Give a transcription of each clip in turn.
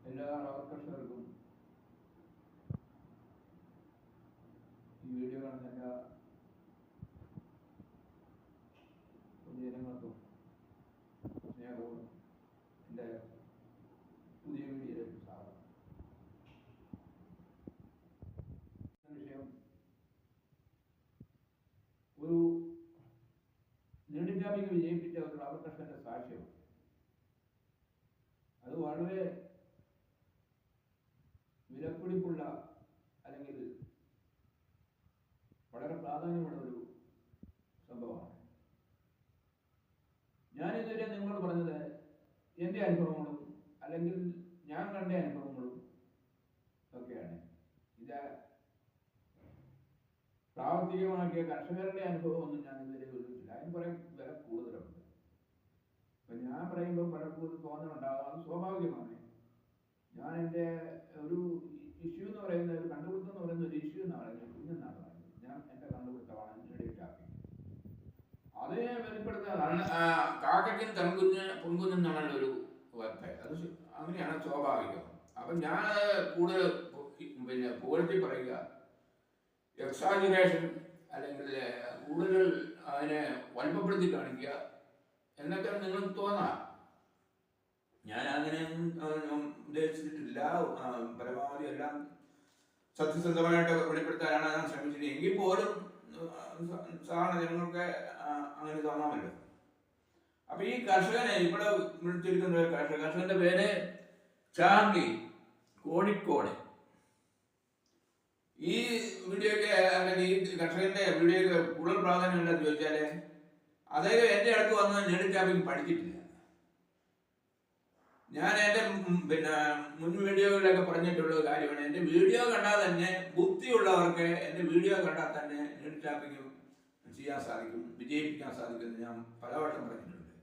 എല്ലാ കർഷകർക്കും ഈ വീഡിയോ കാണുന്ന എല്ലാ പൊതുജനങ്ങൾക്കും സ്നേഹവും എൻ്റെ പുതിയ വീഡിയോയിലേക്ക് സ്വാഗതം. വിഷയം ഒരു നെടുങ്കാപ്പിക്ക് വിജയിപ്പിച്ച ഒരു റബ്ബർ കർഷകന്റെ സാക്ഷ്യമാണ്. അത് വളരെ വിലപിടിപ്പുള്ള അല്ലെങ്കിൽ വളരെ പ്രാധാന്യമുള്ള ഒരു സംഭവമാണ്. ഞാനിതുവരെ നിങ്ങളോട് പറഞ്ഞത് എൻ്റെ അനുഭവങ്ങളും അല്ലെങ്കിൽ ഞാൻ കണ്ട അനുഭവങ്ങളും ഒക്കെയാണ്. ഇത് പ്രാവർത്തികമാക്കിയ കർഷകരുടെ അനുഭവമൊന്നും ഞാൻ ഇതുവരെ വിളിച്ചില്ല. അതിന് കുറേ വില കൂടുതലുണ്ട്. അപ്പം ഞാൻ പറയുമ്പോൾ പലപ്പോഴും തോന്നലുണ്ടാകും, അത് സ്വാഭാവികമാണ്. ഞാൻ എൻ്റെ ഒരു ഇഷ്യൂ എന്ന് പറയുന്ന ഒരു കണ്ടുപിടുത്തം എന്ന് പറയുന്ന ഒരു ഇഷ്യൂ എന്നാണ് പറയുന്നത്, കുഞ്ഞെന്നാണ് പറയുന്നത്. ഞാൻ എൻ്റെ കണ്ടുപിടുത്തമാണ് നെടുങ്കാപ്പി. അതിനെ വെളിപ്പെടുത്താൻ കാക്കയ്ക്കും പൊൻകുഞ്ഞെന്നാണല്ലോ ഒരു വാർത്ത. അത് അങ്ങനെയാണ് സ്വാഭാവികം. അപ്പം ഞാൻ കൂടുതൽ പുകഴ്ത്തി പറയുക, എക്സാജുറേഷൻ അല്ലെങ്കിൽ കൂടുതൽ അതിനെ വലുപ്പപ്പെടുത്തി കാണിക്കുക എന്നൊക്കെ നിങ്ങൾക്ക് തോന്നാം. ഞാൻ അങ്ങനെ ഉദ്ദേശിച്ചിട്ടില്ല. പരമാവധി എല്ലാം സത്യസന്ധമായിട്ട് വെളിപ്പെടുത്താനാണ് ഞാൻ ശ്രമിച്ചത്. എങ്കിൽ പോലും സാധാരണ ജനങ്ങൾക്ക് അങ്ങനെ തോന്നാമല്ലോ. അപ്പൊ ഈ കർഷകനെ ഇവിടെ വിളിച്ചിരിക്കുന്ന കർഷകന്റെ പേര് ചാർലി, കോഴിക്കോട്. ഈ വീഡിയോയ്ക്ക് അല്ലെങ്കിൽ ഈ കർഷകന്റെ വീഡിയോയ്ക്ക് കൂടുതൽ പ്രാധാന്യം ഉണ്ടെന്ന് ചോദിച്ചാല് അദ്ദേഹം എൻ്റെ അടുത്ത് വന്ന് നെടുങ്കാപ്പിക്ക് പഠിച്ചിട്ടില്ല. ഞാൻ എൻ്റെ മുൻ വീഡിയോകളിലൊക്കെ പറഞ്ഞിട്ടുള്ള കാര്യമാണ്, എൻ്റെ വീഡിയോ കണ്ടാൽ തന്നെ ബുദ്ധിയുള്ളവർക്ക് എൻ്റെ വീഡിയോ കണ്ടാൽ തന്നെ നെടുങ്കാപ്പിക്ക് ചെയ്യാൻ സാധിക്കും, വിജയിപ്പിക്കാൻ സാധിക്കുമെന്ന് ഞാൻ പലവട്ടം പറഞ്ഞിട്ടുണ്ട്.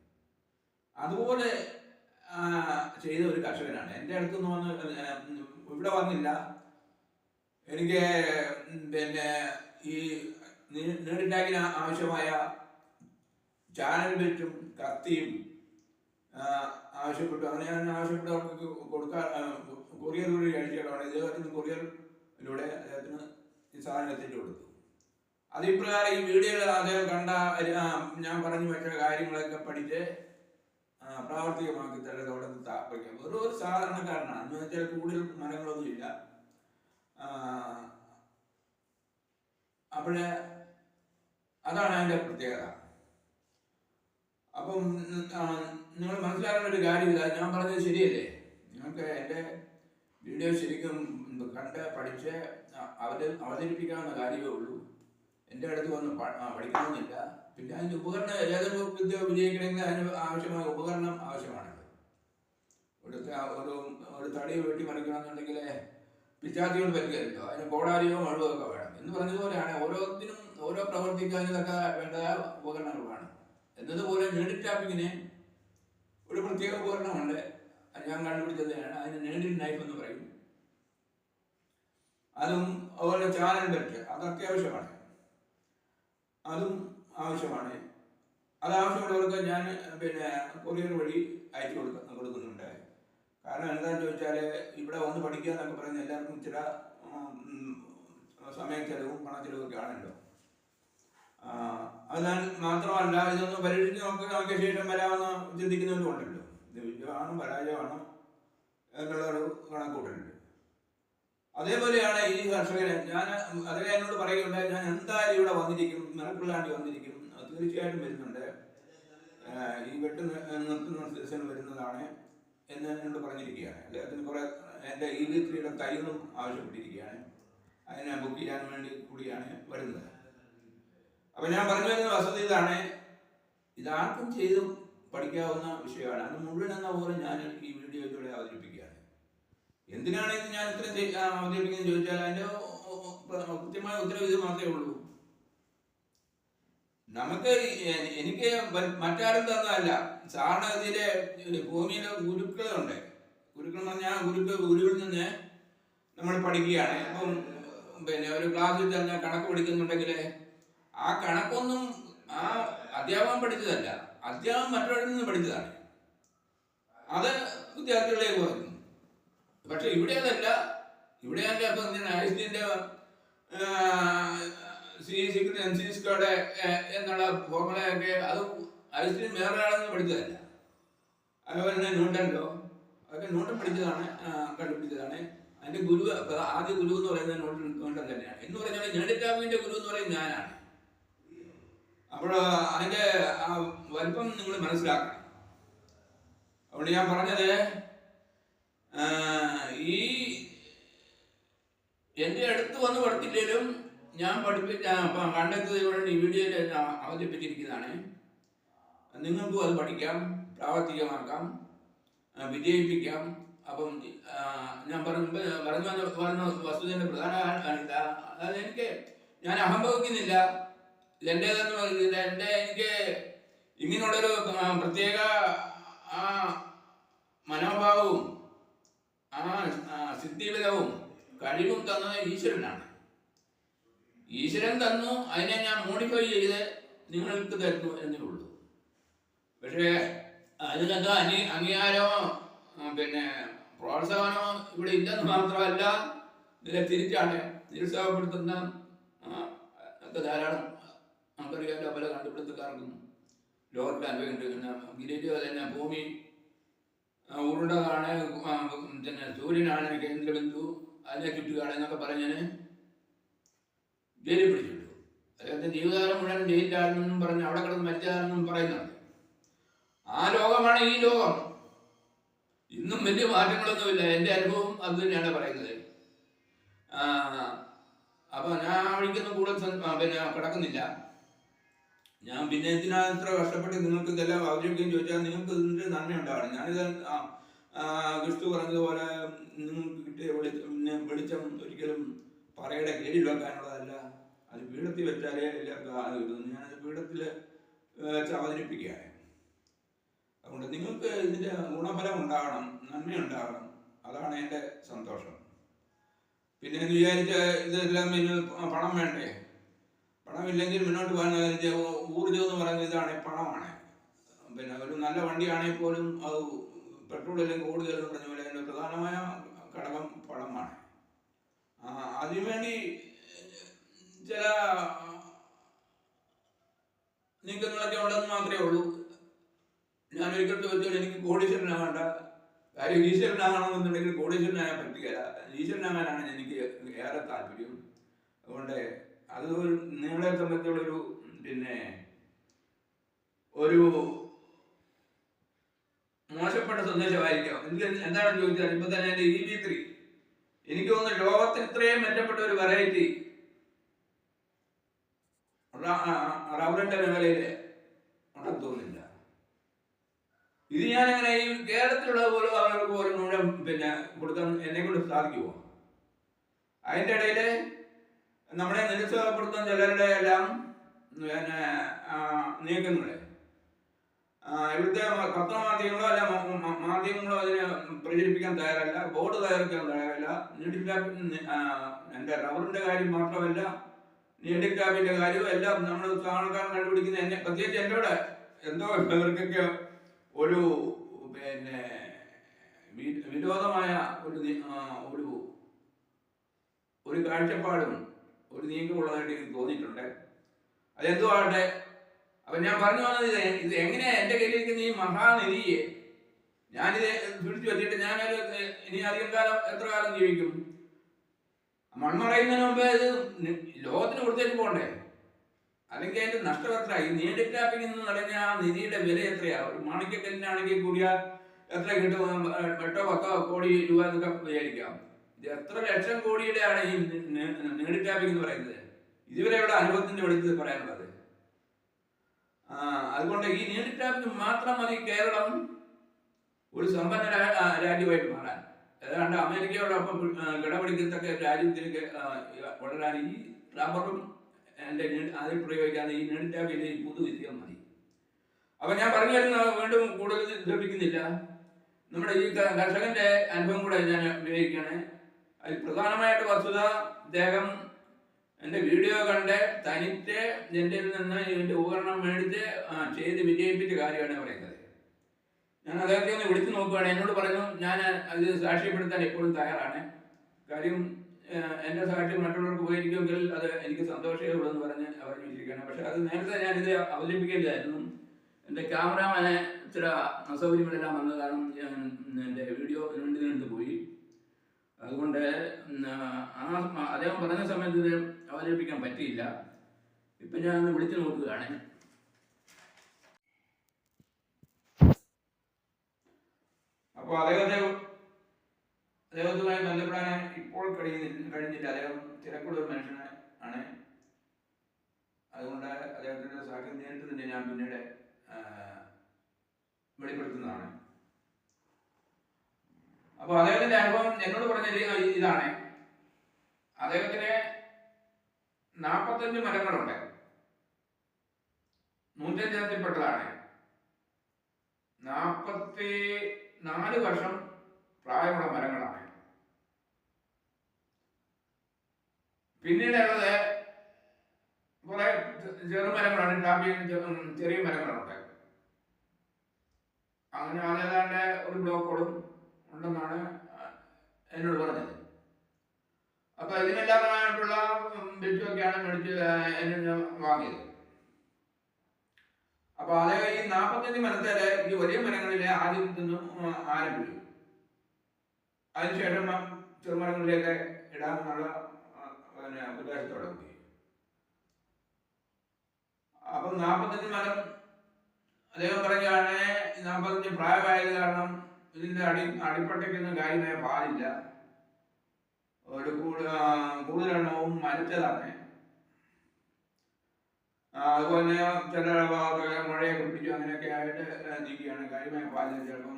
അതുപോലെ ചെയ്ത ഒരു കർഷകനാണ്. എൻ്റെ അടുത്തൊന്നും വന്ന് ഇവിടെ വന്നില്ല. എനിക്ക് ഈ നെടുങ്കാപ്പിന് ആവശ്യമായ ചാനൽ ബെൽറ്റും കത്തിയും ആവശ്യപ്പെട്ടു. അങ്ങനെ ഞാൻ ആവശ്യപ്പെട്ടു അവർക്ക് കൊടുക്കാൻ കൊറിയർ വഴി അയച്ചിട്ടാണ്. ഇദ്ദേഹത്തിന് കൊറിയറിലൂടെ അദ്ദേഹത്തിന് ഈ സാധനം എത്തിച്ചു കൊടുത്തു. അതിപ്രകാരം ഈ വീഡിയോയിൽ അദ്ദേഹം കണ്ട ഞാൻ പറഞ്ഞു വെച്ച കാര്യങ്ങളൊക്കെ പഠിച്ച് പ്രാവർത്തികമാക്കി തരത്തോടെ താല്പര്യം. ഒരു സാധാരണക്കാരനാണ് എന്ന് വെച്ചാൽ കൂടുതൽ മരങ്ങളൊന്നും ഇല്ല. അപ്പോഴേ അതാണ് അതിൻ്റെ പ്രത്യേകത. അപ്പം നിങ്ങൾ മനസ്സിലാക്കേണ്ട ഒരു കാര്യം ഇല്ല, ഞാൻ പറഞ്ഞത് ശരിയല്ലേ? നിങ്ങൾക്ക് എൻ്റെ വീഡിയോ ശരിക്കും കണ്ട് പഠിച്ച് അവതരിപ്പിക്കാവുന്ന കാര്യമേ ഉള്ളൂ. എൻ്റെ അടുത്ത് വന്ന് പഠിക്കണമെന്നില്ല. പിന്നെ അതിൻ്റെ ഉപകരണം, ഏതൊരു വിദ്യ വിജയിക്കണമെങ്കിൽ അതിന് ആവശ്യമായ ഉപകരണം ആവശ്യമാണല്ലോ. ഒരു തടി വെട്ടി മറിക്കണമെന്നുണ്ടെങ്കിൽ പിച്ചാത്തികൾ പറ്റുകയല്ലോ, അതിന് കോടാലിയോ മഴുവോ ഒക്കെ വേണം. എന്ന് പറഞ്ഞതുപോലെയാണ് ഓരോത്തിനും ഓരോ പ്രവർത്തിക്കാനൊക്കെ വേണ്ട ഉപകരണങ്ങൾ വേണം. എന്നതുപോലെ നെടുങ്കാപ്പിങ്ങിന് ഒരു പ്രത്യേക ഉപകരണമുണ്ട്. അത് ഞാൻ കണ്ടുപിടിച്ചതാണ്. അതിന് നീഡിൽ നൈഫ് എന്ന് പറയും. അതും അതുപോലെ ചാനൽ ബെൽറ്റ് അത് അത്യാവശ്യമാണ്. അതും ആവശ്യമാണ്. അത് ആവശ്യമുള്ളവർക്ക് ഞാൻ കൊറിയർ വഴി അയച്ചു കൊടുക്കുന്നുണ്ട്. കാരണം എന്താണെന്ന് ചോദിച്ചാൽ ഇവിടെ വന്ന് പഠിക്കുക എന്നൊക്കെ പറയുന്നത് എല്ലാവർക്കും ചില സമയ ചെലവും പണച്ചെലവൊക്കെ ആണല്ലോ. അതിനാൽ മാത്രമല്ല, ഇതൊന്ന് പരീക്ഷിച്ച് നോക്കിയ ശേഷം വരാമെന്ന് ചിന്തിക്കുന്നവരും ഉണ്ടല്ലോ. ഇത് വിജയമാണോ പരാജയമാണോ എന്നുള്ളൊരു കണക്കൂട്ടലുണ്ട്. അതേപോലെയാണ് ഈ കർഷകന്. ഞാൻ അദ്ദേഹം എന്നോട് പറയുകയുണ്ടായി, ഞാൻ എന്തായാലും ഇവിടെ വന്നിരിക്കും, നിറപ്പിള്ളാണ്ടി വന്നിരിക്കും, തീർച്ചയായിട്ടും വരുന്നുണ്ട്, ഈ വെട്ട് നിർത്തുന്ന സീസൺ വരുന്നതാണ് എന്ന് എന്നോട് പറഞ്ഞിരിക്കുകയാണ്. അദ്ദേഹത്തിന് കുറെ എൻ്റെ E3യുടെ തൈകളും ആവശ്യപ്പെട്ടിരിക്കുകയാണ്. അതിനെ ബുക്ക് ചെയ്യാൻ വേണ്ടി കൂടിയാണ് വരുന്നത്. അപ്പം ഞാൻ പറഞ്ഞു വരുന്ന വസ്തുത ഇതാണ്, ഇതാർക്കും ചെയ്ത് പഠിക്കാവുന്ന വിഷയമാണ്. അത് മുഴുവൻ എന്ന പോലെ ഞാൻ ഈ വീഡിയോയിലൂടെ അവതരിപ്പിക്കുകയാണ്. എന്തിനാണ് ഇത് ഞാൻ ഇത്ര അവതരിപ്പിക്കുന്നത് ചോദിച്ചാൽ അതിൻ്റെ കൃത്യമായ ഉത്തരവ് ഇത് മാത്രമേ ഉള്ളൂ. എനിക്ക് മറ്റാരും തന്നതല്ല. സാധാരണഗതിയിലെ ഭൂമിയിലെ ഗുരുക്കളുണ്ട്. ഗുരുക്കൾ എന്ന് പറഞ്ഞാൽ ഗുരുവിൽ നിന്ന് നമ്മൾ പഠിക്കുകയാണ്. ഇപ്പം ഒരു ക്ലാസ്സിൽ തന്നെ കണക്ക് പഠിക്കുന്നുണ്ടെങ്കിൽ ആ കണക്കൊന്നും ആ അധ്യാപകൻ പഠിച്ചതല്ല, അധ്യാപകൻ മറ്റൊരിടത്തു നിന്ന് പഠിച്ചതാണ്. അത് വിദ്യാർത്ഥികളിലേക്ക് വരുന്നു. പക്ഷെ ഇവിടെ അതല്ല. ഇവിടെ ഇപ്പം ഐസ്റ്റിൻ്റെ സീക്രട്ട് എൻസിസ്കോടെ എന്നുള്ള ഫോർമുലയൊക്കെ അത് ഐസ്റ്റിൻ വേറൊരാളെന്ന് പഠിച്ചതല്ല. അതുപോലെ തന്നെ ന്യൂട്ടനിലോ അതൊക്കെ ന്യൂട്ടൻ പഠിച്ചതാണ്, കണ്ടുപിടിച്ചതാണ്. അതിൻ്റെ ഗുരു, ആദ്യ ഗുരു എന്ന് പറയുന്നത് ന്യൂട്ടൻ തന്നെയാണ്. എന്ന് പറഞ്ഞാൽ ജനഡിറ്റാവിൻ്റെ ഗുരു എന്ന് പറയുന്നത് ഞാനാണ്. അപ്പോൾ അതിൻ്റെ ആ വലിപ്പം നിങ്ങൾ മനസ്സിലാക്കണം. അതുകൊണ്ട് ഞാൻ പറഞ്ഞത്, ഈ എൻ്റെ അടുത്ത് വന്ന് പഠിച്ചില്ലെങ്കിലും ഞാൻ കണ്ടെത്തിയതുകൊണ്ട് ഈ വീഡിയോയിൽ അവതരിപ്പിച്ചിരിക്കുന്നതാണ്. നിങ്ങൾക്കും അത് പഠിക്കാം, പ്രാവർത്തികമാക്കാം, വിജയിപ്പിക്കാം. അപ്പം ഞാൻ പറഞ്ഞ വസ്തുതയുടെ പ്രധാന അതായത് ഞാൻ അഹംഭവിക്കുന്നില്ല, ഇതെൻ്റേതെന്ന് പറയുന്നില്ല. എനിക്ക് ഇങ്ങനെയുള്ളൊരു പ്രത്യേക മനോഭാവവും സിദ്ധിബലവും കഴിവും തന്നത് ഈശ്വരനാണ്. ഈശ്വരൻ തന്നു, അതിനെ ഞാൻ മോഡിഫൈ ചെയ്ത് നിങ്ങൾക്ക് തരുന്നു എന്നേ ഉള്ളൂ. പക്ഷേ അതിനൊക്കെ അംഗീകാരമോ പ്രോത്സാഹനമോ ഇവിടെ ഇല്ലെന്ന് മാത്രമല്ല, ഇതിലെ തിരിച്ചാണ് നിരുത്സാഹപ്പെടുത്തുന്ന ഒക്കെ ധാരാളം നമുക്കറിയാമല്ലോ. പല കണ്ടുപിടുത്തക്കാർക്കും ലോകത്തിൽ അനുഭവിക്കുന്നുണ്ട്. ഗിരീജോ തന്നെ ഭൂമി ഉരുണ്ടതാണ്, സൂര്യനാണ് കേന്ദ്രബിന്ദു, അതിനെ ചുറ്റുകയാണ് എന്നൊക്കെ പറഞ്ഞതിന് ജയിലിൽ പിടിച്ചിട്ടു. അദ്ദേഹത്തെ ജീവിതകാലം മുഴുവൻ ജയിലിലാണെന്നും പറഞ്ഞ് അവിടെ കിടന്ന് മരിച്ചതാണെന്നും പറയുന്നുണ്ട്. ആ ലോകമാണ് ഈ ലോകം. ഇന്നും വലിയ മാറ്റങ്ങളൊന്നുമില്ല. എൻ്റെ അനുഭവം അത് തന്നെയാണ് പറയുന്നത്. അപ്പോൾ ഞാൻ വഴിക്കൊന്നും കൂടുതൽ കിടക്കുന്നില്ല. ഞാൻ പിന്നെ എന്തിനാ ഇത്ര കഷ്ടപ്പെട്ട് നിങ്ങൾക്ക് ഇതെല്ലാം അവതരിപ്പിക്കുകയും ചോദിച്ചാൽ നിങ്ങൾക്ക് ഇതിൻ്റെ നന്മയുണ്ടാവണം. ഞാനിത് ക്രിസ്തു പറഞ്ഞതുപോലെ നിങ്ങൾക്ക് കിട്ടിയ വെളിച്ചം ഒരിക്കലും പറയുടെ കീഴിൽ വെക്കാനുള്ളതല്ല, അത് പീഠത്തിൽ വെച്ചാലേ എല്ലാവർക്കും കിട്ടുന്നു. ഞാനത് പീഠത്തിൽ വെച്ച് അവതരിപ്പിക്കുകയാണ്. അതുകൊണ്ട് നിങ്ങൾക്ക് ഇതിൻ്റെ ഗുണഫലം ഉണ്ടാകണം, നന്മയുണ്ടാകണം. അതാണ് എൻ്റെ സന്തോഷം. പിന്നെ എന്ന് വിചാരിച്ച് ഇതെല്ലാം പിന്നെ പണം വേണ്ടേ? പണമില്ലെങ്കിൽ മുന്നോട്ട് പോകാൻ ഊർജ്ജം എന്ന് പറയുന്നത് ഇതാണ്, പണമാണ്. പിന്നെ ഒരു നല്ല വണ്ടിയാണെങ്കിൽ പോലും അത് പെട്രോൾ അല്ലെങ്കിൽ കൂടുതൽ എന്ന് പറഞ്ഞ പോലെ അതിൻ്റെ പ്രധാനമായ ഘടകം പണമാണ്. അതിനുവേണ്ടി ചില നീക്കങ്ങളൊക്കെ ഉണ്ടെന്ന് മാത്രമേ ഉള്ളൂ. ഞാൻ ഒരിക്കൽ ചോദിച്ചാൽ എനിക്ക് കോടീശ്വരനാകണ്ട, കാര്യം ഈശ്വരനാകണമെന്നുണ്ടെങ്കിൽ കോടീശ്വരനാകാൻ പറ്റുകയില്ല. ഈശ്വരനാകാനാണ് എനിക്ക് ഏറെ താല്പര്യം. അതുകൊണ്ട് അത് നിങ്ങളെ സംബന്ധിച്ചുള്ളൊരു ഒരു മോശപ്പെട്ട സന്ദേശമായിരിക്കാം. എന്താണെന്ന് ചോദിച്ചാൽ ഇപ്പൊ തന്നെ എൻ്റെ EV3 എനിക്ക് തോന്നുന്നു ലോകത്തിൽ ഇത്രയും മെച്ചപ്പെട്ട ഒരു വെറൈറ്റി റബ്ബറിന്റെ മേഖലയില് ഉണ്ടെന്ന് തോന്നുന്നില്ല. ഇത് ഞാനെങ്ങനെ ഈ കേരളത്തിലുള്ളത് പോലും അവർക്ക് പോലും മുഴുവൻ കൊടുക്കാൻ എന്നെ കൊണ്ട് സാധിക്കുമോ? അതിൻ്റെ ഇടയില് നമ്മളെ നിരുത്സാഹപ്പെടുത്തുന്ന ചിലരുടെ എല്ലാം നീക്കങ്ങളെ ഇവിടുത്തെ പത്രമാധ്യമങ്ങളോ അല്ല മാധ്യമങ്ങളോ അതിനെ പ്രചരിപ്പിക്കാൻ തയ്യാറല്ല, ബോർഡ് തയ്യാറാക്കാൻ തയ്യാറല്ല. എൻ്റെ റബ്ബറിന്റെ കാര്യം മാത്രമല്ല, നീഡിക്ടാപ്പിന്റെ കാര്യവും എല്ലാം നമ്മൾ ആൾക്കാർ കണ്ടുപിടിക്കുന്ന എന്നെ പ്രത്യേകിച്ച് എന്നോട് എന്തോ ഇവർക്കൊക്കെ ഒരു വിരോധമായ ഒരു കാഴ്ചപ്പാടും ഒരു നീക്കമുള്ളതായിട്ട് എനിക്ക് തോന്നിയിട്ടുണ്ട്. അതെന്തോ ആട്ടെ. അപ്പൊ ഞാൻ പറഞ്ഞു വന്നത് ഇത് എങ്ങനെയാ എൻ്റെ കയ്യിലിരിക്കുന്ന ഈ മഹാനിധിയെ ഞാനിത് പിടിച്ചു വെച്ചിട്ട് ഞാനൊരു ഇനി അധികം കാലം എത്ര കാലം ജീവിക്കും? മൺമറയുന്നതിന് മുമ്പേ ഇത് ലോകത്തിന് കൊടുത്തേക്ക് പോകണ്ടേ? അല്ലെങ്കിൽ അതിന്റെ നഷ്ടം എത്ര? ഈ നീഡിക്ടാപ്പിംഗ് എന്ന് പറഞ്ഞ ആ നിധിയുടെ വില എത്രയാ? ഒരു മാണിക്യക്കല്ലിനാണെങ്കിൽ കൂടിയ എത്ര കിട്ടും? 8-10 കോടി രൂപ എന്നൊക്കെ വിചാരിക്കാം. ഇത് എത്ര ലക്ഷം കോടിയുടെയാണ് ഈ നീഡിക്ടാപ്പിംഗ് എന്ന് പറയുന്നത്? ഇതുവരെയുള്ള അനുഭവത്തിന്റെ വെളിച്ചത്തിൽ പറയാനുള്ളത്. അതുകൊണ്ട് ഈ നീഡിക്ടാപ്പിംഗ് മാത്രം മതി കേരളം ഒരു സമ്പന്ന രാജ്യമായിട്ട് മാറാൻ. ഏതാണ്ട് അമേരിക്കയോടൊപ്പം കിടപിടിക്കത്തക്ക രാജ്യത്തിലേക്ക് വളരാൻ ഈ റബ്ബറും അതിൽ പ്രയോഗിക്കാതെ ഈ നീഡിക്ടാപ്പിംഗിന്റെ ഈ പുതുവിദ്യം മതി. അപ്പൊ ഞാൻ പറഞ്ഞു വരുന്ന വീണ്ടും കൂടുതൽ ലഭിക്കുന്നില്ല. നമ്മുടെ ഈ കർഷകന്റെ അനുഭവം കൂടെ ഞാൻ ഉപയോഗിക്കുകയാണ്. അതിൽ പ്രധാനമായിട്ട് വസ്തുത, അദ്ദേഹം എൻ്റെ വീഡിയോ കണ്ട് തനിച്ച് എൻ്റെ നിന്ന് ഇതിൻ്റെ ഉപകരണം മേടിച്ച് ചെയ്ത് വിജയിപ്പിച്ച കാര്യമാണ് പറയുന്നത്. ഞാൻ അദ്ദേഹത്തെ ഒന്ന് വിളിച്ചു നോക്കുകയാണ്. എന്നോട് പറഞ്ഞു, ഞാൻ അത് സാക്ഷ്യപ്പെടുത്താൻ എപ്പോഴും തയ്യാറാണ്. കാര്യം എൻ്റെ സാക്ഷ്യം മറ്റുള്ളവർക്ക് ഉപകരിക്കുമെങ്കിൽ അത് എനിക്ക് സന്തോഷമേ ഉള്ളൂ എന്ന് പറഞ്ഞ് അവർ വിളിച്ചിരിക്കുകയാണ്. പക്ഷെ അത് നേരത്തെ ഞാനിത് അവതരിപ്പിക്കേണ്ടതായിരുന്നു. എൻ്റെ ക്യാമറാമാനെ ചില അസൗകര്യങ്ങളെല്ലാം വന്നത് കാരണം എൻ്റെ വീഡിയോ നീണ്ടു പോയി. അതുകൊണ്ട് അദ്ദേഹം പറഞ്ഞ സമയത്ത് ഇത് അവതരിപ്പിക്കാൻ പറ്റിയില്ല. ഇപ്പം ഞാനൊന്ന് വിളിച്ചു നോക്കുകയാണ്. അപ്പോൾ അദ്ദേഹത്തുമായി ബന്ധപ്പെടാൻ ഇപ്പോൾ കഴിഞ്ഞില്ല. അദ്ദേഹം തിരക്കുള്ള ഒരു മനുഷ്യനെ ആണ്. അതുകൊണ്ട് അദ്ദേഹത്തിൻ്റെ സാക്ഷ്യം നേരിട്ട് തന്നെ ഞാൻ പിന്നീട് വെളിപ്പെടുത്തുന്നതാണ്. അപ്പോൾ അദ്ദേഹത്തിന്റെ അനുഭവം എന്നോട് പറഞ്ഞ ഇതാണ്. അദ്ദേഹത്തിന് 45 മരങ്ങളുണ്ട്. 105 ഇനത്തിൽപ്പെട്ടതാണ്. 44 വർഷം പ്രായമുള്ള മരങ്ങളാണ്. പിന്നീടുള്ളത് കുറെ ചെറുമരങ്ങളാണ്. ചെറിയ മരങ്ങളുണ്ട്. അങ്ങനെ അതേതാണ്ട് ഒരു ബ്ലോക്കോടും ഉണ്ടെന്നാണ് എന്നോട് പറഞ്ഞത്. അപ്പൊ ഇതിനെല്ലാമായിട്ടുള്ള ബിറ്റൊക്കെയാണ് മേടിച്ച് എന്നെ വാങ്ങിയത്. അപ്പൊ അതേ ഈ 45 മരത്തില് ഈ വലിയ മരങ്ങളിലെ ആദ്യം നിന്നും ആരംഭിച്ചു. അതിനുശേഷം ചെറുമരങ്ങളിലേക്ക് ഇടാമെന്നുള്ള ഉദ്ദേശത്തോടെ പോയി. അപ്പൊ 45 മരം അദ്ദേഹം പറയുകയാണ്, 45 പ്രായമായത് കാരണം ഇതിന്റെ അടിപ്പട്ടയ്ക്കൊന്നും കാര്യമായ പാലില്ല. ഒരു കൂടുതലെണ്ണവും മരിച്ചതാണ്. അതുപോലെ ചില മഴയൊക്കെ പിടിച്ചു അങ്ങനെയൊക്കെ ആയിട്ട് നിൽക്കുകയാണ്. കാര്യമായ പാലില്ല. ചിലപ്പം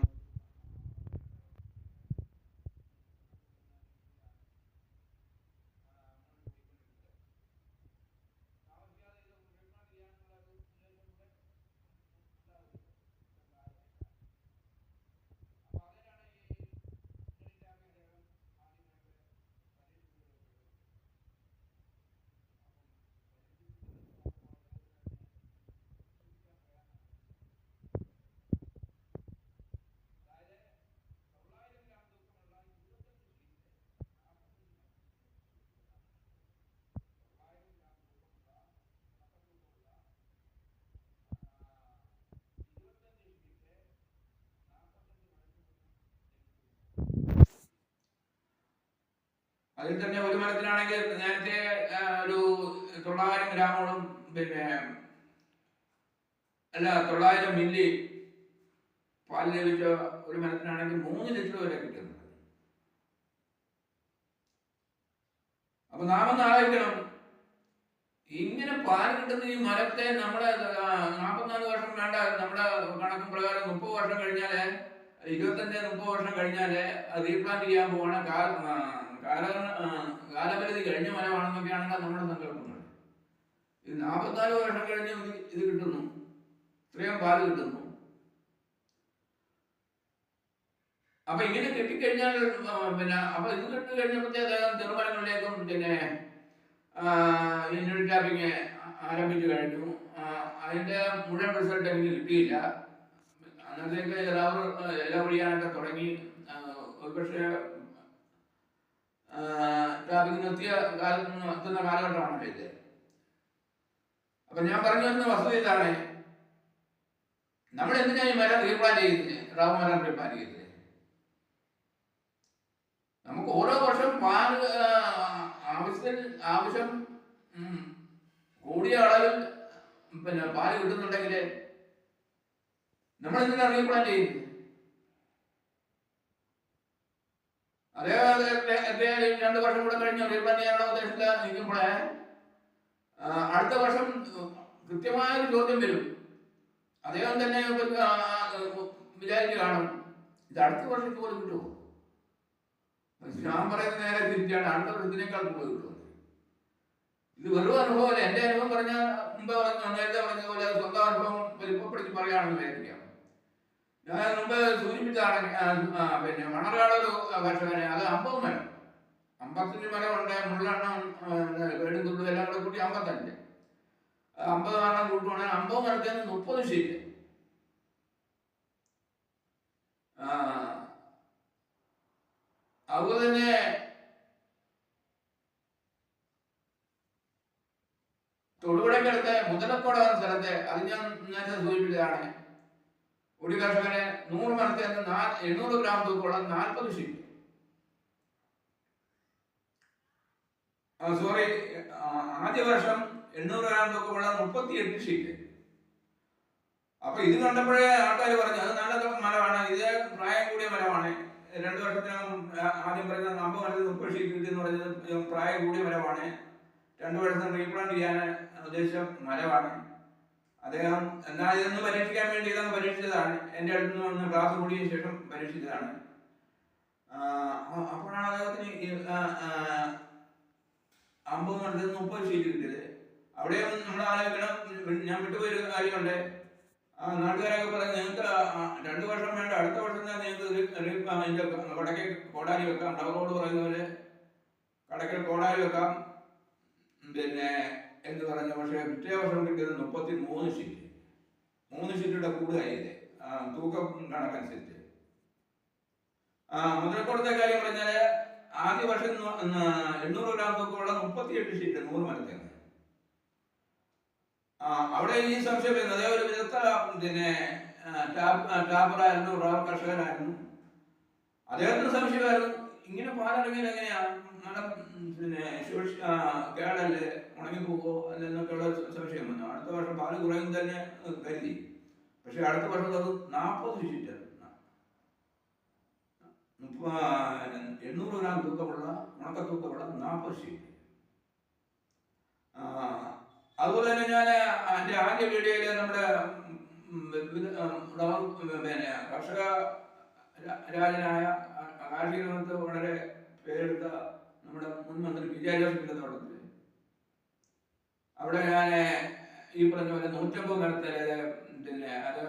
അതിൽ തന്നെ ഒരു മരത്തിനാണെങ്കിൽ നേരത്തെ ഒരു 900 ഗ്രാമോളം പിന്നെ 900 മില്ലി പാൽ ലഭിച്ച ഒരു മരത്തിനാണെങ്കിൽ 3 ലിറ്റർ വരെ കിട്ടുന്നുണ്ട്. അപ്പൊ നാം ഒന്ന് ആലോചിക്കണം, ഇങ്ങനെ പാൽ കിട്ടുന്ന ഈ മരത്തെ നമ്മുടെ 44 വർഷം വേണ്ട, നമ്മുടെ കണക്കും പ്രകാരം 30 വർഷം കഴിഞ്ഞാല് 25-30 വർഷം കഴിഞ്ഞാല് റീപ്ലാന്റ് ചെയ്യാൻ പോവാണ്. കാലപരിധി കഴിഞ്ഞ മരമാണെന്നൊക്കെയാണെങ്കിൽ നമ്മുടെ സങ്കല്പങ്ങൾ. ഇത് 44 വർഷം കഴിഞ്ഞ് ഇത് കിട്ടുന്നു, ഇത്രയും പാല് കിട്ടുന്നു. അപ്പൊ ഇങ്ങനെ കിട്ടിക്കഴിഞ്ഞാൽ അപ്പൊ ഇത് കിട്ടിക്കഴിഞ്ഞപ്പോഴത്തെ അദ്ദേഹം ചെറുമരങ്ങളിലേക്കും ഇൻഡോർ ടാപ്പിങ് ആരംഭിച്ചു കഴിഞ്ഞു. അതിന്റെ മുഴുവൻ റിസൾട്ട് എനിക്ക് കിട്ടിയില്ല. അന്നത്തേക്ക് ഇല പൊഴിയാനൊക്കെ തുടങ്ങി. ഒരുപക്ഷെ ടാപ്പിങ് എത്തുന്ന കാലഘട്ടമാണല്ലോ ഇത്. അപ്പൊ ഞാൻ പറഞ്ഞു വരുന്ന വസ്തുത ഇതാണ്, നമ്മൾ എന്തിനാ ഈ മരം റീപ്ലാന്റ് ചെയ്യുന്നത്, റബ്ബർ മരം റീപ്ലാന്റ് ചെയ്യുന്നത്? നമുക്ക് ഓരോ വർഷം പാല് ആവശ്യം കൂടിയ അളവിൽ പാല് കിട്ടുന്നുണ്ടെങ്കിൽ നമ്മൾ എന്തിനാ റീപ്ലാന്റ് ചെയ്യുന്നത്? അതേപോലെ 2 വർഷം കൂടെ കഴിഞ്ഞ് റീപ്ലാന്റ് ചെയ്യാനുള്ള ഉദ്ദേശത്തിൽ നിൽക്കുമ്പോഴേ അടുത്ത വർഷം കൃത്യമായൊരു ചോദ്യം വരും. അദ്ദേഹം തന്നെ വിചാരിച്ചു കാണും, ഇത് അടുത്ത വർഷം ഇതുപോലെ കിട്ടുമോ? ഞാൻ പറയുന്ന നേരെ തിരിച്ചാണ്, അടുത്ത വർഷത്തിനേക്കാൾ കൂടുതൽ കിട്ടും. ഇത് വെറും അനുഭവമല്ല. എൻ്റെ അനുഭവം പറഞ്ഞാൽ നേരത്തെ പറഞ്ഞതുപോലെ സ്വന്തം അനുഭവം വലിപ്പപ്പെടുത്തി പറയുകയാണെന്ന് വിചാരിക്കാം. ഞാൻ മുമ്പ് സൂചിപ്പിച്ചാണ്, മണർകാടൊരു കർഷകനെ, അത് 50 മരം, 55 മരമുണ്ട്. മുള്ളെണ്ണം വീടും തുള്ളും എല്ലാം കൂടെ കൂട്ടി 55. 50 മരണം കൂട്ടുവാണെങ്കിൽ 50 മരത്തിൽ നിന്ന് 30 ഷീറ്റ്. ആ, അതുപോലെ തന്നെ തൊടുപുഴയ്ക്കടുത്ത് മുതലക്കോട് എന്ന സ്ഥലത്ത്, അത് ഞാൻ നേരത്തെ സൂചിപ്പിച്ചതാണ്, ഒരു കർഷകന് 100 മരത്തിൽ നിന്ന് 800 ഗ്രാം തൂക്കമുള്ള 40 ഷീറ്റ്, സോറി, ആദ്യ വർഷം 800 ഗ്രാം തൂക്കമുള്ള 38 ഷീറ്റ്. അപ്പൊ ഇത് കണ്ടപ്പോഴേ ആൾക്കാർ പറഞ്ഞു അത് നല്ല മരമാണ്, ഇത് പ്രായം കൂടിയ മരമാണ്. 2 വർഷത്തിനകം ആദ്യം പറഞ്ഞ 50 മരത്തിൽ 30 ഷീറ്റ് കിട്ടിയെന്ന് പറഞ്ഞത് പ്രായം കൂടിയ മരമാണ്. 2 വർഷം റീപ്ലാന്റ് ചെയ്യാൻ ഉദ്ദേശിച്ച മരമാണ്. അദ്ദേഹം എന്നാൽ ഇതൊന്ന് പരീക്ഷിക്കാൻ വേണ്ടി ഇതൊന്ന് പരീക്ഷിച്ചതാണ്. എൻ്റെ അടുത്ത് നിന്ന് വന്ന് ക്ലാസ് കൂടിയ ശേഷം പരീക്ഷിച്ചതാണ്. അപ്പോഴാണ് അദ്ദേഹത്തിന് 50 മരത്തിൽ 30 ഷീറ്റ് കിട്ടിയത്. അവിടെ നമ്മൾ ആലോചിക്കണം, ഞാൻ വിട്ടുപോയൊരു കാര്യമുണ്ട്. നാട്ടുകാരൊക്കെ പറഞ്ഞ് നിങ്ങൾക്ക് 2 വർഷം വേണ്ട, അടുത്ത വർഷം തന്നെ നിങ്ങൾക്ക് അതിൻ്റെ കടയ്ക്ക് കോടാലി വെക്കാം, ഡബറോട് പറയുന്ന പോലെ കടയ്ക്ക് കോടാലി വെക്കാം പിന്നെ എന്ന് പറഞ്ഞു. പക്ഷേ പിറ്റേ വർഷം കിട്ടിയത് 33 ഷീറ്റ്. 3 ഷീറ്റുടെ കൂടുതലായില്ലേ തൂക്കം കണക്കനുസരിച്ച്. മുതലക്കോടത്തെ കാര്യം പറഞ്ഞാൽ ആദ്യ വർഷം 800 ഗ്രാം തൂക്കമുള്ള 38 ഷീറ്റ് 100 മരത്തിൽ. അവിടെ ഈ സംശയം വരുന്നത് ഒരു വിദഗ്ധ പിന്നെ ടാപ്പറായിരുന്നു, റബ്ബർ കർഷകനായിരുന്നു. അദ്ദേഹത്തിന് സംശയമായിരുന്നു, ഇങ്ങനെ പാലിറങ്ങിയാൽ എങ്ങനെയാ മരം പിന്നെ കേടല്ലേ, ഉണങ്ങിപ്പോകോ എന്നൊക്കെയുള്ള സംശയം വന്നു. അടുത്ത വർഷം പാല് കുറയും തന്നെ കരുതി. പക്ഷെ അടുത്ത വർഷം അത് 40 ഷീറ്റ്, 800 ഗ്രാം തൂക്കമുള്ള ഉണക്കത്തൂക്കമുള്ള 40 ഷീറ്റ്. അതുപോലെ തന്നെ ഞാൻ എൻ്റെ ആദ്യ വീഡിയോയിൽ നമ്മുടെ പിന്നെ കർഷക രാജനായ കാർഷിക രംഗത്ത് വളരെ പേരെടുത്ത നമ്മുടെ മുൻ മന്ത്രി പി.ജെ. ജോസഫിൻ്റെ തോട്ടത്തിൽ, അവിടെ ഞാൻ ഈ പറഞ്ഞ പോലെ 150 മരത്തിൽ പിന്നെ അത്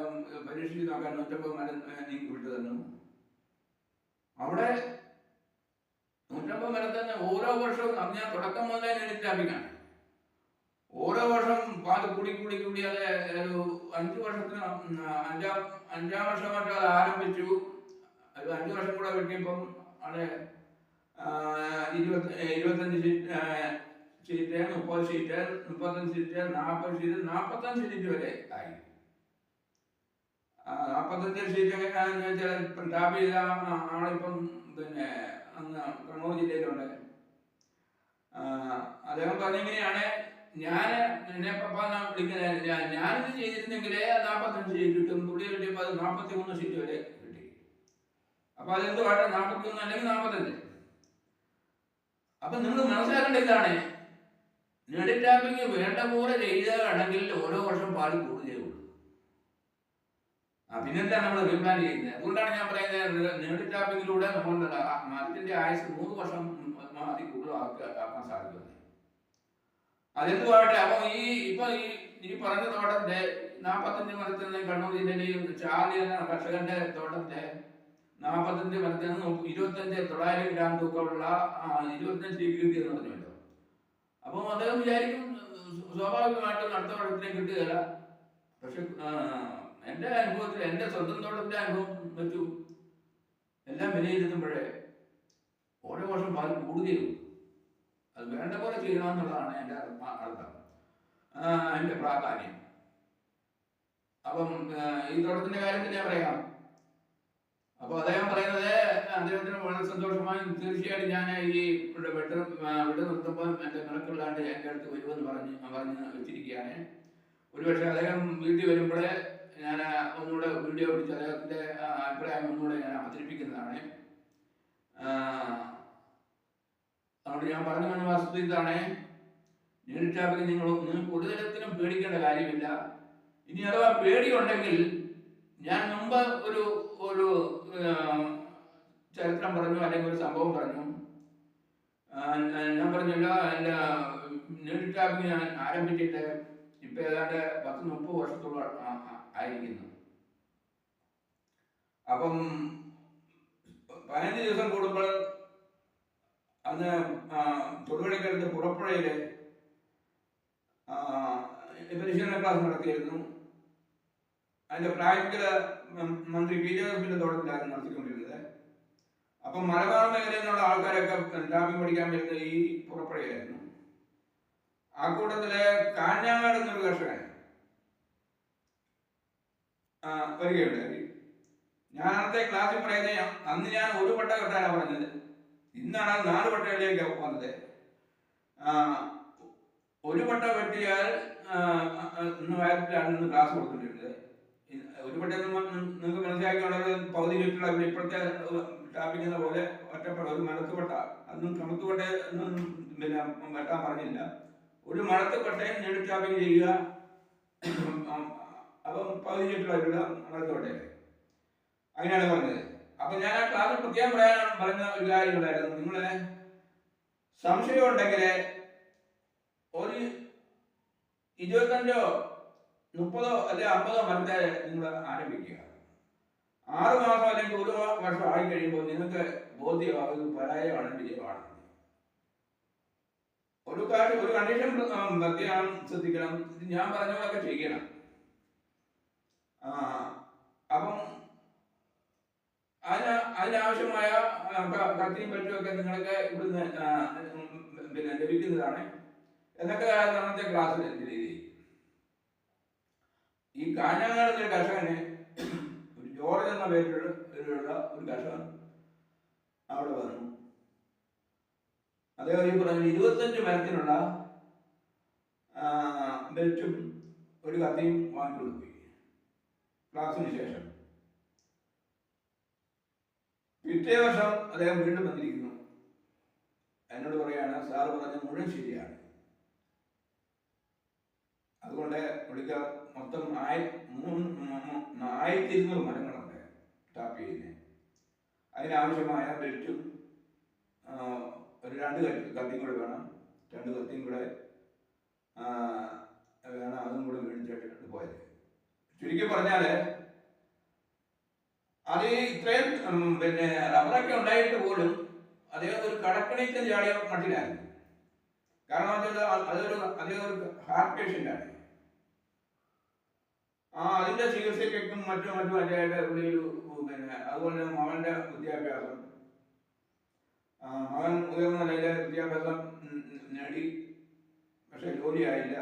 പരീക്ഷിച്ച് നോക്കാൻ 150 മരം എനിക്ക് വിട്ടു തന്നു. അവിടെ 150 മരത്തിൽ ഓരോ വർഷവും ഞാൻ തുടക്കം മുതലേ നെടിച്ചാപ്പിക്കാണ്. ഓരോ വർഷം പാല് കൂടി അത് ഒരു 5 വർഷത്തിന് അഞ്ചാം വർഷമായിട്ട് അത് ആരംഭിച്ചു. അത് 5 വർഷം കൂടെ കിട്ടിയപ്പം അവിടെ 25 sheet, 30 sheet, 35 sheet, 40 sheet, 45 sheet വരെ ആയി. 45 ഷീറ്റ് ടാപ്പ് ചെയ്ത ആളിപ്പം പിന്നെ അന്ന് കണ്ണൂർ ജില്ലയിലുണ്ട്. അദ്ദേഹം പറഞ്ഞിങ്ങനെയാണ്, ഞാൻ എന്നെ പപ്പാന്ന് വിളിക്കുന്നത്, ഞാനിത് ചെയ്തിരുന്നെങ്കിൽ 45 ഷീറ്റ് കിട്ടും, പുള്ളി കിട്ടിയപ്പോൾ അത് 43 ഷീറ്റ് വരെ കിട്ടി. അപ്പൊ അതെന്ത് വേണ്ട, 41 അല്ലെങ്കിൽ 45. അപ്പൊ നിങ്ങൾ മനസ്സിലാക്കേണ്ട ഇതാണ്, നെഡിൽ ടാപ്പിംഗ് വേണ്ട പോലെ ചെയ്യുകയാണെങ്കിൽ ഓരോ വർഷം പാല് കൂടുതലേ ഉള്ളൂ. പിന്നെന്താ നമ്മൾ റീപ്ലാന്റ് ചെയ്യുന്നത്? അതുകൊണ്ടാണ് ഞാൻ പറയുന്നത്, നെഡിൽ ടാപ്പിങ്ങിലൂടെ നമ്മൾ മരത്തിന്റെ ആയുസ് 100 വർഷം അതിൽ കൂടുതൽ ആക്കാൻ സാധിക്കുന്നത്. അതെന്തുവാട്ടെ. അപ്പൊ ഈ പറഞ്ഞ തോട്ടത്തിന്റെ 45 മരത്തിൽ നിന്ന് കണ്ണൂർ ജില്ലയിലെയും ചാർലി എന്ന കർഷകന്റെ തോട്ടത്തിന്റെ 45 മരത്തിൽ നിന്ന് 900 ഗ്രാം തൂക്കമുള്ള 25 ഷീറ്റ് കിട്ടിയെന്ന് പറഞ്ഞല്ലോ. അപ്പം അദ്ദേഹം വിചാരിക്കും സ്വാഭാവികമായിട്ടും അടുത്ത വർഷത്തിലേക്ക് കിട്ടുകയില്ല. പക്ഷെ എൻ്റെ അനുഭവത്തിൽ, എൻ്റെ സ്വന്തം തോട്ടത്തിന്റെ അനുഭവം വെച്ചു എല്ലാം വിലയിരുത്തുമ്പോഴേ ഓരോ വർഷം പാൽ കൂടുകയുള്ളൂ. അത് വേണ്ട പോലെ ചെയ്യണമെന്നുള്ളതാണ് എൻ്റെ അർത്ഥം, എൻ്റെ പ്രാധാന്യം. അപ്പം ഈ തോട്ടത്തിന്റെ കാര്യത്തിൽ ഞാൻ പറയാം. അപ്പൊ അദ്ദേഹം പറയുന്നത്, അദ്ദേഹത്തിന് വളരെ സന്തോഷമായി, തീർച്ചയായിട്ടും ഞാൻ ഈ വിട്ട് നിർത്തുമ്പോൾ എൻ്റെ നിലക്കുള്ളാണ്ട് എൻ്റെ അടുത്ത് വരുമെന്ന് പറഞ്ഞ് വെച്ചിരിക്കുകയാണ്. ഒരുപക്ഷെ അദ്ദേഹം വീട്ടിൽ വരുമ്പോഴേ ഞാൻ ഒന്നുകൂടെ വീഡിയോ പിടിച്ച് അദ്ദേഹത്തിന്റെ അഭിപ്രായം ഒന്നുകൂടെ ഞാൻ അവതരിപ്പിക്കുന്നതാണ്. അതുകൊണ്ട് ഞാൻ പറഞ്ഞു വന്ന വസ്തുത ഇതാണ്, നെഡിൽ ടാപ്പിംഗ് നിങ്ങൾക്ക് ഒരു തരത്തിലും പേടിക്കേണ്ട കാര്യമില്ല. ഇനി അഥവാ പേടിയുണ്ടെങ്കിൽ, ഞാൻ മുമ്പ് ഒരു ചരിത്രം പറഞ്ഞു, അല്ലെങ്കിൽ ഒരു സംഭവം പറഞ്ഞു. ഞാൻ പറഞ്ഞല്ലോ, എൻ്റെ നെഡിൽ ടാപ്പിംഗ് ഞാൻ ആരംഭിച്ചിട്ട് ഇപ്പൊ ഏതാണ്ട് 10-30 വർഷത്തോളം ആയിരിക്കുന്നു. അപ്പം 15 ദിവസം കൂടുമ്പോൾ അന്ന് തൊടുപുഴയ്ക്കടുത്ത് പുറപ്പുഴയില് പരിശീലന ക്ലാസ് നടത്തിയിരുന്നു. അതിന്റെ പ്രാക്ടിക്കല് മന്ത്രി പി ജോസഫിന്റെ തോട്ടത്തിലായിരുന്നു നടത്തിക്കൊണ്ടിരുന്നത്. അപ്പം മലബാർ മേഖലയിൽ നിന്നുള്ള ആൾക്കാരൊക്കെ ടാപ്പിംഗ് പഠിക്കാൻ വരുന്ന ഈ പുറപ്പെടുകയായിരുന്നു. ആ കൂട്ടത്തില് കാഞ്ഞങ്ങാട് എന്നൊരു കർഷകൻ വരികയുണ്ടായി. ഞാൻ അന്നത്തെ ക്ലാസ്സിൽ പറയുന്നത്, അന്ന് ഞാൻ ഒരു പട്ട കെട്ടാനാണ് പറഞ്ഞത്, ഇന്നാണ് 4 പട്ടയിലേക്ക് വന്നത്. ഒരു പട്ട വെട്ടിയാൽ ഇന്ന് വയറ്റിലാണ് ക്ലാസ് കൊടുത്തിട്ടുണ്ട്. ഒരു പട്ട നിങ്ങൾക്ക് മനസ്സിലാക്കിയുള്ളത് പകുതി ചുറ്റുള്ള ഇപ്പോഴത്തെ ടാപ്പിക്കുന്ന പോലെ ഒറ്റപ്പട, ഒരു മരത്തുപട്ട, അന്നും കമുത്തുപട്ട ഒന്നും പിന്നെ വെട്ടാൻ പറഞ്ഞില്ല. ഒരു മരത്തുപട്ടയും നെടു ടാപ്പിങ് ചെയ്യുക. അപ്പം പകുതി ചുറ്റുള്ള മരത്തുപട്ടയൊക്കെ അങ്ങനെയാണ് പറഞ്ഞത്. അപ്പൊ ഞാൻ ആ ക്ലാസ്സിൽ പ്രത്യേകം പറഞ്ഞ ഒരു കാര്യമുണ്ടായിരുന്നു, നിങ്ങളെ സംശയം ഉണ്ടെങ്കിൽ ഒരു 25, 30 അല്ലെങ്കിൽ 50 മരത്തെ നിങ്ങൾ ആരംഭിക്കുക. 6 മാസം അല്ലെങ്കിൽ 1 വർഷം ആയി കഴിയുമ്പോൾ നിങ്ങൾക്ക് ബോധ്യമാകും പരാജയമാണ് വിജയമാണ്. ഒരു കണ്ടീഷൻ പ്രത്യേകം ശ്രദ്ധിക്കണം, ഇത് ഞാൻ പറഞ്ഞതൊക്കെ ചെയ്യണം. അപ്പം അതിനാവശ്യമായ കത്തിയും പറ്റുമൊക്കെ നിങ്ങൾക്ക് ഇവിടുന്ന് പിന്നെ ലഭിക്കുന്നതാണ് എന്നൊക്കെ അന്നത്തെ ക്ലാസ്സിൽ രീതി. ഈ കാഞ്ഞങ്ങാട് എന്നൊരു കർഷകന്, ഒരു ജോർജ് എന്ന പേരിലുള്ള ഒരു കർഷകൻ അവിടെ വന്നു. അദ്ദേഹം ഈ പറഞ്ഞ 25 മരത്തിനുള്ള ബെൽറ്റും ഒരു കത്തിയും വാങ്ങിക്കൊണ്ടു പോയി ക്ലാസ്സിന് ശേഷം. പിറ്റേ വർഷം അദ്ദേഹം വീണ്ടും വന്നിരിക്കുന്നു. എന്നോട് പറയാണ്, സാറ് പറഞ്ഞ മുഴുവൻ ശരിയാണ്, അതുകൊണ്ട് വിളിക്ക മൊത്തം 1200 മരങ്ങളുണ്ട് ടാപ്പ് ചെയ്യുന്നത്. അതിനാവശ്യമായ ബെൽറ്റും ഒരു 2 കത്തിയും കൂടെ വേണം, 2 കത്തിയും കൂടെ വേണം, അതും കൂടെ മേടിച്ചിട്ട് പോയത്. ചുരുക്കി പറഞ്ഞാല് അത് ഇത്രയും പിന്നെ റബ്ബറൊക്കെ ഉണ്ടായിട്ട് പോലും അദ്ദേഹം ഒരു കടക്കണിക്കൽ ചാടിയ മട്ടിലായിരുന്നു. കാരണം അദ്ദേഹം ഒരു ഹാർട്ട് പേഷ്യൻ്റാണ്. അതിന്റെ ചികിത്സയ്ക്കും മറ്റും അതിൻ്റെ ഒരു പിന്നെ അതുപോലെ മകന്റെ വിദ്യാഭ്യാസം, മകൻ ഉയർന്ന നിലയിലെ വിദ്യാഭ്യാസം നേടി, പക്ഷെ ജോലിയായില്ല.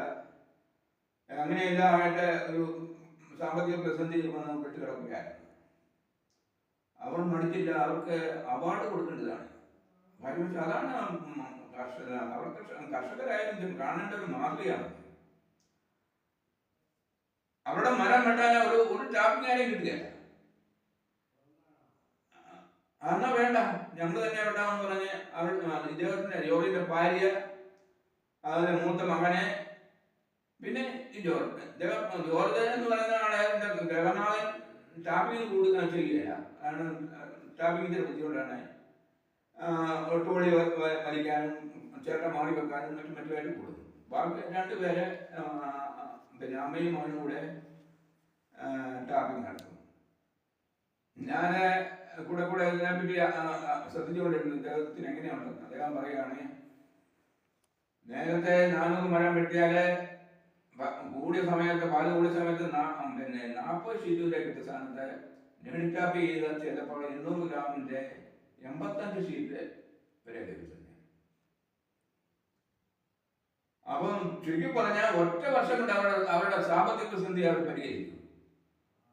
അങ്ങനെയെല്ലാം ആയിട്ട് ഒരു സാമ്പത്തിക പ്രതിസന്ധി വന്ന് പെട്ടുകിടക്കുകയായിരുന്നു. അവർ മടിച്ചില്ല, അവർക്ക് അവാർഡ് കൊടുക്കേണ്ടതാണ്. കാര്യം വെച്ചാൽ അതാണ് അവർക്ക് കർഷകരായാലും കാണേണ്ട ഒരു മാതൃകയാണ്. അവരുടെ മരം വെട്ടാൻ ഒരു ടാപ്പിങ്ങാരെയും കിട്ടുകയില്ല. എന്നാ വേണ്ട, ഞങ്ങൾ തന്നെ വെട്ടാമെന്ന് പറഞ്ഞ് ഇദ്ദേഹത്തിന്റെ ജോലിയുടെ ഭാര്യ, അതിന്റെ മൂത്ത മകനെ, പിന്നെ ഈ ജോർജ് എന്ന് പറയുന്ന ആളെ ഗവർണാളൻ ടാപ്പിങ് കൂടുതൽ ചെയ്യുകയില്ല. കാരണം ടാപ്പിങ്ങിന്റെ ബുദ്ധിമുട്ടാണ്. ഒട്ടുപൊളി വലിക്കാനും ചേട്ട മാറി വെക്കാനും മറ്റുമായിട്ട് കൊടുക്കും. ബാക്കി 2 പേരെ പിന്നെ അമ്മയും മകനും കൂടെ ടാപ്പിങ് നടത്തും. ഞാൻ കൂടെ ഇതിനെപ്പറ്റി ശ്രദ്ധിച്ചുകൊണ്ടിരുന്നു, ഇദ്ദേഹത്തിന് എങ്ങനെയുണ്ടെന്ന്. അദ്ദേഹം പറയുകയാണ്, നേരത്തെ 400 മരം വെട്ടിയാല് കൂടിയ സമയത്ത്, പാല് കൂടിയ സമയത്ത് പിന്നെ 40 ഷീറ്റ് വരെ കിട്ടിയ സ്ഥാനത്ത് നെടിക്കാപ്പി ചെയ്ത ചിലപ്പോൾ 800 ഗ്രാമിന്റെ 85 ഷീറ്റ് വരെ ലഭിച്ചു. അപ്പം ചുരുക്കി പറഞ്ഞാൽ ഒറ്റ വർഷം കൊണ്ട് അവരുടെ സാമ്പത്തിക പ്രതിസന്ധി അവർ പരിഹരിക്കും.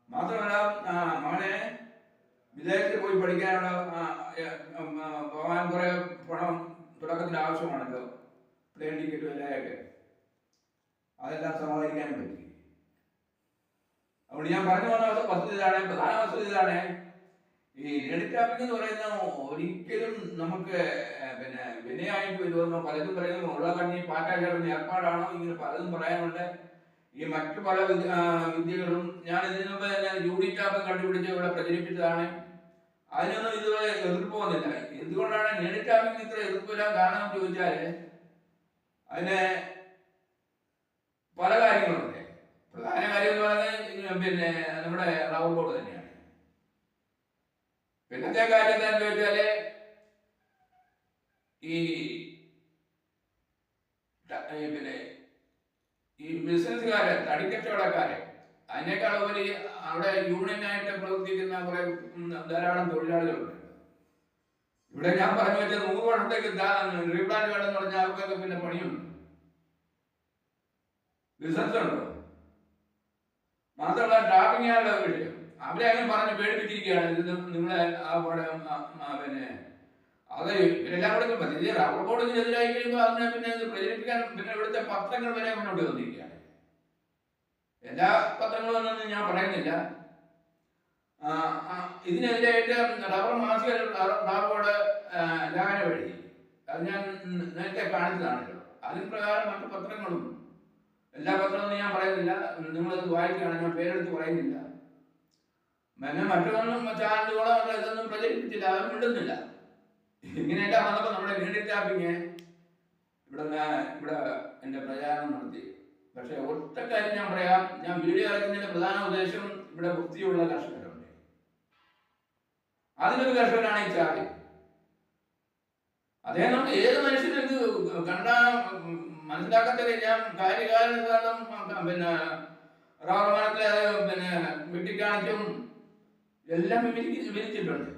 മാത്രമല്ല, മകനെ വിദേശത്ത് പോയി പഠിക്കാനുള്ള പോകാൻ കുറെ പണം തുടക്കത്തിൽ ആവശ്യമാണല്ലോ, പ്ലെയിൻ ടിക്കറ്റും എല്ലായൊക്കെ, അതെല്ലാം സമാഹരിക്കാനും പറ്റി. അതുകൊണ്ട് ഞാൻ പറഞ്ഞു വന്ന വസ്തുത ഇതാണ്, പ്രധാന വസ്തുത ഇതാണ്. ഈ നെടിറ്റാപ്പിംഗ് എന്ന് പറയുന്ന ഒരിക്കലും നമുക്ക് പിന്നെ വിനയായിട്ട് വരുമെന്നോ പലതും പറയുന്നു. ഉള്ള കഞ്ഞി പാറ്റാചാടുന്ന ഏർപ്പാടാണോ, ഇങ്ങനെ പലതും പറയാനുണ്ട്. ഈ മറ്റു പല വിദ്യകളും ഞാൻ ഇതിനു മുമ്പ് തന്നെ യൂണിറ്റാപ്പും കണ്ടുപിടിച്ച് ഇവിടെ പ്രചരിപ്പിച്ചതാണ്. അതിനൊന്നും ഇതുവരെ എതിർപ്പ് വന്നില്ല. എന്തുകൊണ്ടാണ് നെടിറ്റാപ്പിംഗ് ഇത്ര എതിർപ്പ് വരാൻ കാരണം എന്ന് ചോദിച്ചാൽ അതിന് പല കാര്യങ്ങളുണ്ട്. പ്രധാന കാര്യം എന്ന് പറയുന്നത് പിന്നെ നമ്മുടെ റബ്ബർ ബോർഡ് തന്നെയാണ്. പിന്നത്തെ കാര്യം എന്താണെന്ന് ചോദിച്ചാല് പിന്നെ ഈ ബിസിനസ്സുകാര്, തടിക്കച്ചവടക്കാര്, അതിനേക്കാൾ ഉപരി അവിടെ യൂണിയനായിട്ട് പ്രവർത്തിക്കുന്ന കുറെ ധാരാളം തൊഴിലാളികളുണ്ട്. ഇവിടെ ഞാൻ പറഞ്ഞു വെച്ചത് 100 വർഷത്തേക്ക് റീപ്ലാന്റ് വേണമെന്ന് പറഞ്ഞാൽ അവർക്കൊക്കെ പിന്നെ പണിയുണ്ട്, ബിസിനസ് ഉണ്ടോ. മാത്രമല്ല ടാപ്പിങ്ങാനുള്ള വിഷയം അവരെ അങ്ങനെ പറഞ്ഞ് പേടിപ്പിച്ചിരിക്കുകയാണ്. ഇത് നിങ്ങളെ ആ പടം പിന്നെ അത് എല്ലാം കൂടെ പറ്റി റബ്ബർ ബോർഡിനെതിരായി കഴിയുമ്പോൾ അതിനെ പിന്നെ പ്രചരിപ്പിക്കാൻ പിന്നെ ഇവിടുത്തെ പത്രങ്ങൾ വരെ മുന്നോട്ട് വന്നിരിക്കുകയാണ്. എല്ലാ പത്രങ്ങളും ഒന്നും ഞാൻ പറയുന്നില്ല. ഇതിനെതിരായിട്ട് റബ്ബർ മാസിക റബ്ബർ ബോർഡ് ലായന വഴി അത് ഞാൻ നേരത്തെ കാണിച്ചതാണല്ലോ. അതിന് പ്രകാരം മറ്റു പത്രങ്ങളും എല്ലാ പത്രമൊന്നും ഞാൻ പറയുന്നില്ല, നിങ്ങളത് വായിക്കുകയാണ്, ഞാൻ പേരെടുത്ത് പറയുന്നില്ല. പിന്നെ മറ്റൊന്നും ചാനലുകളോ ഇതൊന്നും പ്രചരിപ്പിച്ചില്ല, അതൊന്നും മിണ്ടുന്നില്ല. ഇങ്ങനെയെല്ലാം വന്നപ്പോൾ നമ്മുടെ വീണ്ടും ടാപ്പിങ് ഇവിടെ എൻ്റെ പ്രചാരണം നടത്തി. പക്ഷെ ഒറ്റ കാര്യം ഞാൻ പറയാം, ഞാൻ വീഡിയോ ഇറക്കുന്നതിന്റെ പ്രധാന ഉദ്ദേശം ഇവിടെ വൃത്തിയുള്ള കർഷകരുണ്ട്. അതിലൊരു കർഷകനാണ് ഈ ചാവി. അദ്ദേഹം നമുക്ക് ഏത് മനുഷ്യനും ഇത് കണ്ടാ മനസ്സിലാക്കത്തേ. ഞാൻ കാര്യകാരണം പിന്നെ റബ്ബർ മരത്തിലെ പിന്നെ വെട്ടിക്കാണിച്ചും എല്ലാം വിരിച്ചിട്ടുണ്ട്.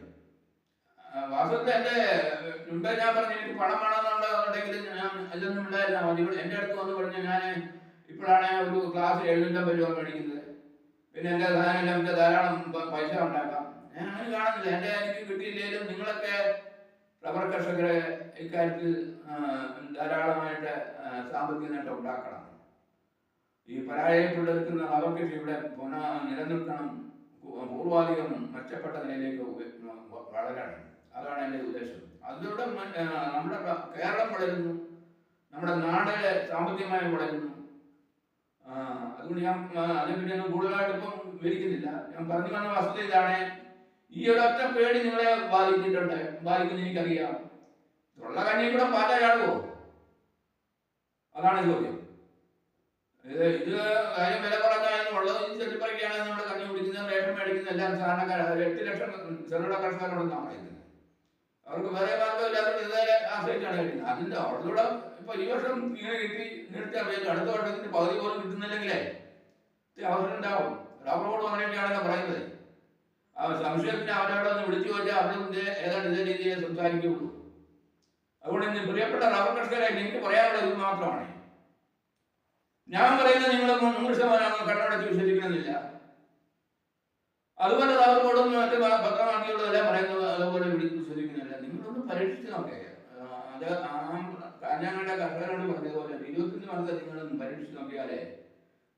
വാസ്തവത്തിൽ എൻ്റെ മുമ്പേ ഞാൻ പറഞ്ഞു എനിക്ക് പണം വേണമെന്നുണ്ടെങ്കിൽ ഞാൻ അതൊന്നും ഉണ്ടായിരുന്നു. എൻ്റെ അടുത്ത് വന്ന് പറഞ്ഞു ഞാൻ ഇപ്പോഴാണ് ഒരു ക്ലാസ് 750 രൂപ മേടിക്കുന്നത്, പിന്നെ എൻ്റെ സാധനം നമുക്ക് ധാരാളം പൈസ ഉണ്ടാക്കാം. ഞാൻ അങ്ങനെ കാണുന്നില്ല. എനിക്ക് കിട്ടിയില്ലെങ്കിലും നിങ്ങളൊക്കെ റബ്ബർ കർഷകരെ ഇക്കാര്യത്തിൽ ധാരാളമായിട്ട് സാമ്പത്തിക നേട്ടം ഉണ്ടാക്കണം. ഈ പരാജയപ്പെട്ടിരിക്കുന്ന റബ്ബർ കൃഷി ഇവിടെ നിലനിൽക്കണം, പൂർവാധികം മെച്ചപ്പെട്ട നിലയിലേക്ക് വളരണം. അതാണ് എൻ്റെ ഉദ്ദേശം. അതിലൂടെ നമ്മുടെ കേരളം വളരുന്നു, നമ്മുടെ നാട് സാമ്പത്തികമായി വളരുന്നു. അതുകൊണ്ട് ഞാൻ അതിനെപ്പറ്റി ഒന്നും കൂടുതലായിട്ട് ഇപ്പം വിവരിക്കുന്നില്ല. ഞാൻ പറഞ്ഞു വന്ന വസ്തുത ഇതാണ്. ഈ ഒരൊറ്റ പേടി നിങ്ങളെ ബാധിച്ചിട്ടുണ്ട്, ബാധിക്കുന്ന എനിക്കറിയാം. ഉള്ള കഞ്ഞി കൂടെ പാറ്റാകുമോ? അതാണ് ചോദ്യം. ഇത് കാര്യം വില കുറഞ്ഞാലും ഉള്ളത് ചെട്ടിപ്പറിക്കുകയാണെങ്കിൽ നമ്മുടെ കഞ്ഞി കുടിക്കുന്നത് റേഷൻ മേടിക്കുന്ന എല്ലാം സാധാരണക്കാരാണ്. 8 ലക്ഷം ചെറുകിട കർഷകരോടൊന്നാണ് പറയുന്നത്. അവർക്ക് വേറെ മാർഗമില്ലാത്തവർ ഇതുവരെ ആശ്രയിച്ചാണ് കഴിക്കുന്നത്. അതിൻ്റെ അവിടുത്തെ ഇപ്പൊ ഈ വർഷം ഇങ്ങനെ കിട്ടി നിർത്തി അറിയാം, അടുത്ത വർഷത്തിന് പകുതി പോലും കിട്ടുന്നില്ലെങ്കിലേ അവസരം ഉണ്ടാവും. റബ്ബർ ബോർഡ് അങ്ങനെയൊക്കെയാണല്ലോ പറയുന്നത്. ആ സംശയത്തിന് അവരവിടെ ഒന്ന് വിളിച്ചു ചോദിച്ചാൽ അവരുടെ ഏതാണ്ട് ഇതേ രീതിയിൽ സംസാരിക്കുകയുള്ളൂ. അതുകൊണ്ട് ഇന്ന് പ്രിയപ്പെട്ട റബ്ബർ കർഷകരെ എനിക്ക് പറയാനുള്ളത് ഇത് മാത്രമാണ്. ഞാൻ പറയുന്നത് നിങ്ങൾ 100% കണ്ണടച്ച് വിശ്വസിക്കണമെന്നില്ല. അതുപോലെ റബ്ബർ ബോർഡും മറ്റ് പത്രമാക്കിയുള്ളതെല്ലാം പറയുന്നത് അതുപോലെ വിശ്വസിക്കുന്നില്ല. നിങ്ങളൊന്ന് പരീക്ഷിച്ച് നോക്കേ. അത് കാഞ്ഞങ്ങാട് കർഷകരോട് പറഞ്ഞതുപോലെ 25 വർഷം നിങ്ങളൊന്ന് പരീക്ഷിച്ച് നോക്കിയാലേ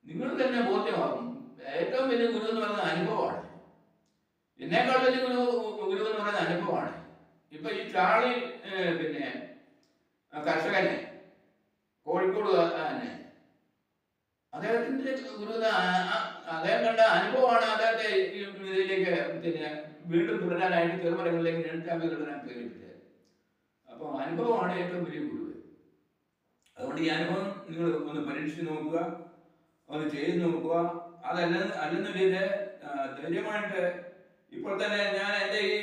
നിങ്ങൾ തന്നെ ബോധ്യമാകും. ഏറ്റവും വലിയ ഗുരു എന്ന് പറയുന്നത് അനുഭവമാണ്. എന്നേക്കാൾ വലിയ ഗുരു എന്ന് പറയുന്നത് അനുഭവമാണ്. ഇപ്പൊ ഈ ചാളി പിന്നെ കർഷകനെ കോഴിക്കോട് തന്നെ അദ്ദേഹത്തിന്റെ ഗുരു അദ്ദേഹം കണ്ട അനുഭവമാണ് അദ്ദേഹത്തെ ഇതിലേക്ക് പിന്നെ വീണ്ടും തുടരാനായിട്ട് ചെറുമരങ്ങളിലേക്ക് തുടരാൻ പ്രേരിപ്പിച്ചത്. അപ്പൊ അനുഭവമാണ് ഏറ്റവും വലിയ ഗുരു. അതുകൊണ്ട് ഈ അനുഭവം നിങ്ങൾ ഒന്ന് പരീക്ഷിച്ച് നോക്കുക, ഒന്ന് ചെയ്ത് നോക്കുക. അല്ലെന്നുണ്ടെങ്കിൽ ധൈര്യമായിട്ട് ഇപ്പോൾ തന്നെ ഞാൻ എൻ്റെ ഈ